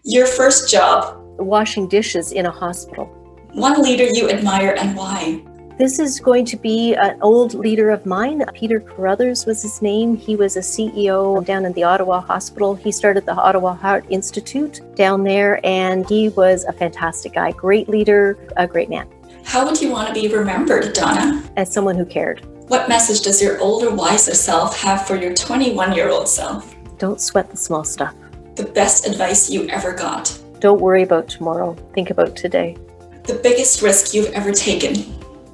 Your first job. Washing dishes in a hospital. One leader you admire and why? This is going to be an old leader of mine. Peter Carruthers was his name. He was a CEO down in the Ottawa Hospital. He started the Ottawa Heart Institute down there, and he was a fantastic guy, great leader, a great man. How would you want to be remembered, Donna? As someone who cared. What message does your older, wiser self have for your 21-year-old self? Don't sweat the small stuff. The best advice you ever got? Don't worry about tomorrow. Think about today. The biggest risk you've ever taken?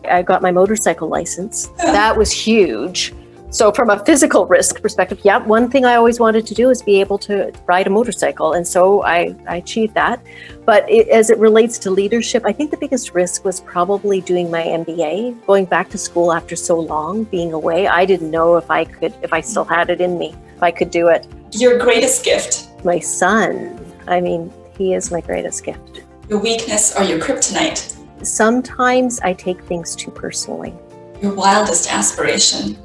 I got my motorcycle license. That was huge. So from a physical risk perspective, one thing I always wanted to do is be able to ride a motorcycle. And so I achieved that. But as it relates to leadership, I think the biggest risk was probably doing my MBA, going back to school after so long, being away. I didn't know if I still had it in me, if I could do it. Your greatest gift? My son. He is my greatest gift. Your weakness or your kryptonite? Sometimes I take things too personally. Your wildest aspiration?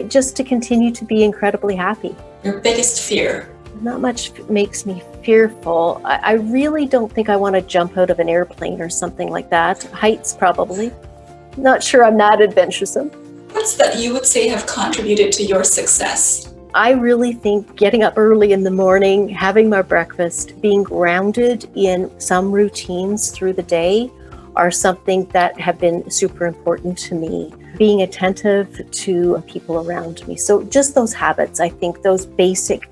Just to continue to be incredibly happy. Your biggest fear? Not much makes me fearful. I really don't think I want to jump out of an airplane or something like that. Heights, probably. Not sure I'm that adventuresome. What's that you would say have contributed to your success? I really think getting up early in the morning, having my breakfast, being grounded in some routines through the day are something that have been super important to me. Being attentive to people around me. So just those habits, I think those basic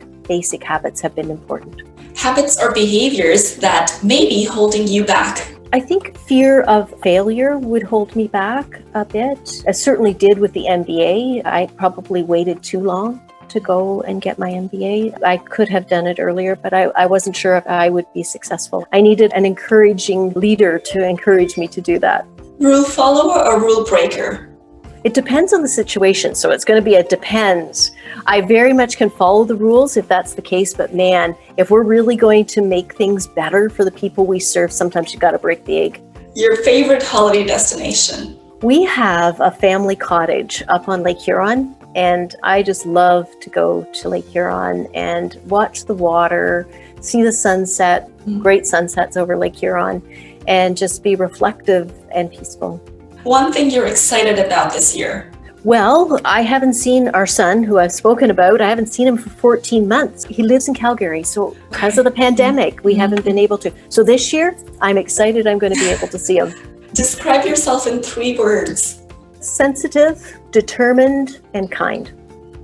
habits have been important. Habits or behaviors that may be holding you back? I think fear of failure would hold me back a bit. I certainly did with the MBA. I probably waited too long to go and get my MBA. I could have done it earlier, but I wasn't sure if I would be successful. I needed an encouraging leader to encourage me to do that. Rule follower or rule breaker? It depends on the situation, so it's going to be a depends. I very much can follow the rules if that's the case, but man, if we're really going to make things better for the people we serve, sometimes you've got to break the egg. Your favorite holiday destination? We have a family cottage up on Lake Huron, and I just love to go to Lake Huron and watch the water, see the sunset, great sunsets over Lake Huron, and just be reflective and peaceful. One thing you're excited about this year? Well, I haven't seen our son, who I've spoken about. I haven't seen him for 14 months. He lives in Calgary, so because of the pandemic, we haven't been able to. So this year, I'm excited I'm going to be able to see him. Describe yourself in 3 words. Sensitive, determined, and kind.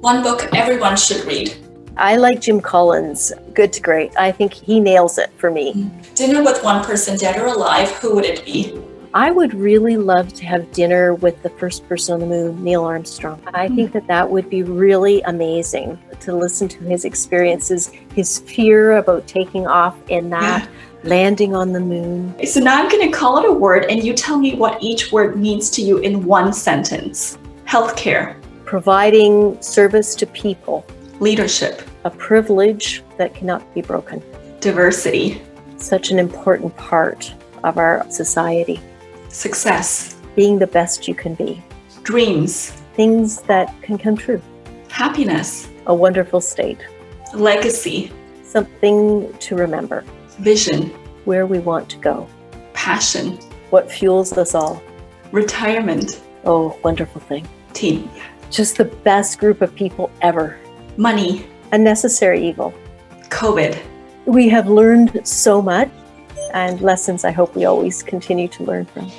One book everyone should read. I like Jim Collins, Good to Great. I think he nails it for me. Dinner with one person, dead or alive, who would it be? I would really love to have dinner with the first person on the moon, Neil Armstrong. I think that would be really amazing to listen to his experiences, his fear about taking off in that, landing on the moon. So now I'm going to call it a word and you tell me what each word means to you in one sentence. Healthcare. Providing service to people. Leadership. A privilege that cannot be broken. Diversity. Such an important part of our society. Success. Being the best you can be. Dreams. Things that can come true. Happiness. A wonderful state. Legacy. Something to remember. Vision. Where we want to go. Passion. What fuels us all. Retirement. Oh, wonderful thing. Team. Just the best group of people ever. Money. A necessary evil. COVID. We have learned so much, and lessons I hope we always continue to learn from.